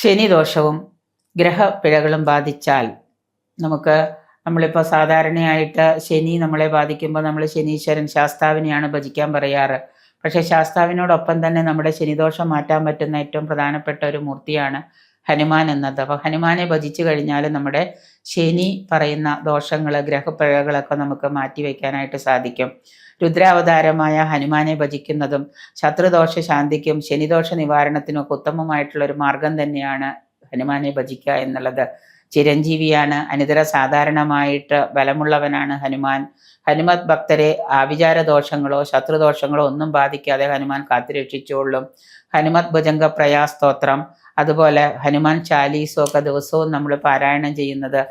ശനിദോഷവും ഗ്രഹപ്പിഴകളും ബാധിച്ചാൽ നമ്മളിപ്പോൾ സാധാരണയായിട്ട് ശനി നമ്മളെ ബാധിക്കുമ്പോൾ നമ്മൾ ശനീശ്വരൻ ശാസ്താവിനെയാണ് ഭജിക്കാൻ പറയാറ്. പക്ഷേ ശാസ്താവിനോടൊപ്പം തന്നെ നമ്മുടെ ശനിദോഷം മാറ്റാൻ പറ്റുന്ന ഏറ്റവും പ്രധാനപ്പെട്ട ഒരു മൂർത്തിയാണ് ഹനുമാൻ എന്നത്. അപ്പോൾ ഹനുമാനെ ഭജിച്ചു കഴിഞ്ഞാൽ നമ്മുടെ ശനി പറയുന്ന ദോഷങ്ങൾ, ഗ്രഹപ്പിഴകളൊക്കെ നമുക്ക് മാറ്റിവെക്കാനായിട്ട് സാധിക്കും. രുദ്രാവതാരമായ ഹനുമാനെ ഭജിക്കുന്നതും ശത്രുദോഷ ശാന്തിക്കും ശനിദോഷ നിവാരണത്തിനും ഒക്കെ ഉത്തമമായിട്ടുള്ള ഒരു മാർഗം തന്നെയാണ് ഹനുമാനെ ഭജിക്കുക എന്നുള്ളത്. ചിരഞ്ജീവിയാണ്, അനിതര സാധാരണമായിട്ട് ബലമുള്ളവനാണ് ഹനുമാൻ. ഹനുമത് ഭക്തരെ ആവിചാര ദോഷങ്ങളോ ശത്രുദോഷങ്ങളോ ഒന്നും ബാധിക്കാതെ ഹനുമാൻ കാത്തുരക്ഷിച്ചുകൊള്ളും. ഹനുമത് ഭുജംഗ പ്രയാസ്തോത്രം, അതുപോലെ ഹനുമാൻ ചാലീസും ഒക്കെ ദിവസവും നമ്മൾ പാരായണം ചെയ്യുന്നത്,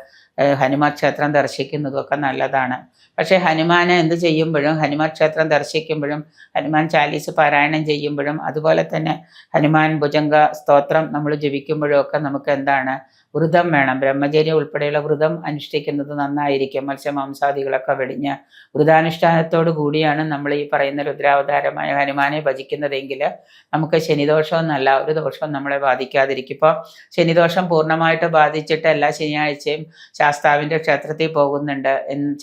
ഹനുമാൻ ക്ഷേത്രം ദർശിക്കുന്നതും ഒക്കെ നല്ലതാണ്. പക്ഷേ ഹനുമാനെ എന്ത് ചെയ്യുമ്പോഴും, ഹനുമാൻ ക്ഷേത്രം ദർശിക്കുമ്പോഴും ഹനുമാൻ ചാലീസ് പാരായണം ചെയ്യുമ്പോഴും അതുപോലെ തന്നെ ഹനുമാൻ ഭുജംഗ സ്തോത്രം നമ്മൾ ജപിക്കുമ്പോഴും ഒക്കെ നമുക്ക് എന്താണ്, വ്രതം വേണം. ബ്രഹ്മചര്യം ഉൾപ്പെടെയുള്ള വ്രതം അനുഷ്ഠിക്കുന്നത് നന്നായിരിക്കും. മത്സ്യമാംസാദികളൊക്കെ വെടിഞ്ഞ് വ്രതാനുഷ്ഠാനത്തോടു കൂടിയാണ് നമ്മൾ ഈ പറയുന്ന രുദ്രാവതാരമായ ഹനുമാനെ ഭജിക്കുന്നതെങ്കിൽ നമുക്ക് ശനിദോഷവും നല്ല ഒരു ദോഷവും നമ്മളെ ബാധിക്കാതിരിക്കും. ഇപ്പോൾ ശനിദോഷം പൂർണ്ണമായിട്ട് ബാധിച്ചിട്ട് എല്ലാ ശനിയാഴ്ചയും ശാസ്താവിൻ്റെ ക്ഷേത്രത്തിൽ പോകുന്നുണ്ട്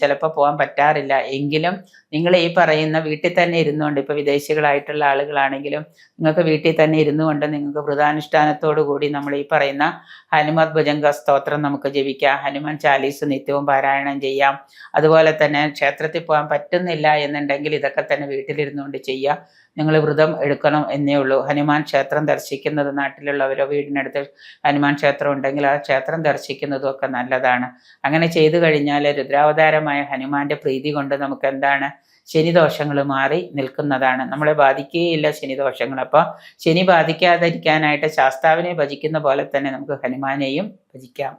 ചിലപ്പോൾ പോകാൻ പറ്റാറില്ല. എങ്കിലും നിങ്ങൾ ഈ പറയുന്ന വീട്ടിൽ തന്നെ ഇരുന്നുകൊണ്ട്, ഇപ്പോൾ വിദേശികളായിട്ടുള്ള ആളുകളാണെങ്കിലും നിങ്ങൾക്ക് വീട്ടിൽ തന്നെ ഇരുന്നു കൊണ്ട് നിങ്ങൾക്ക് വ്രതാനുഷ്ഠാനത്തോടു കൂടി നമ്മൾ ഈ പറയുന്ന ഹനുമത് ഭുജംഗ സ്തോത്രം നമുക്ക് ജപിക്കാം. ഹനുമാൻ ചാലീസ് നിത്യവും പാരായണം ചെയ്യാം. അതുപോലെ തന്നെ ക്ഷേത്രത്തിൽ പോകാൻ പറ്റുന്നില്ല എന്നുണ്ടെങ്കിൽ ഇതൊക്കെ തന്നെ വീട്ടിലിരുന്നുകൊണ്ട് ചെയ്യുക. നിങ്ങൾ വ്രതം എടുക്കണം എന്നേ ഉള്ളൂ. ഹനുമാൻ ക്ഷേത്രം ദർശിക്കുന്നത്, നാട്ടിലുള്ളവരോ വീടിനടുത്ത് ഹനുമാൻ ക്ഷേത്രം ഉണ്ടെങ്കിൽ ആ ക്ഷേത്രം ദർശിക്കുന്നതും ഒക്കെ നല്ലതാണ്. അങ്ങനെ ചെയ്തു കഴിഞ്ഞാൽ രുദ്രാവതാരമായ ഹനുമാന്റെ പ്രീതി കൊണ്ട് നമുക്ക് എന്താണ്, ശനിദോഷങ്ങൾ മാറി നിൽക്കുന്നതാണ്. നമ്മളെ ബാധിക്കുകയില്ല ശനിദോഷങ്ങൾ. അപ്പോൾ ശനി ബാധിക്കാതിരിക്കാനായിട്ട് ശാസ്താവിനെ ഭജിക്കുന്ന പോലെ തന്നെ നമുക്ക് ഹനുമാനെയും ഭജിക്കാം.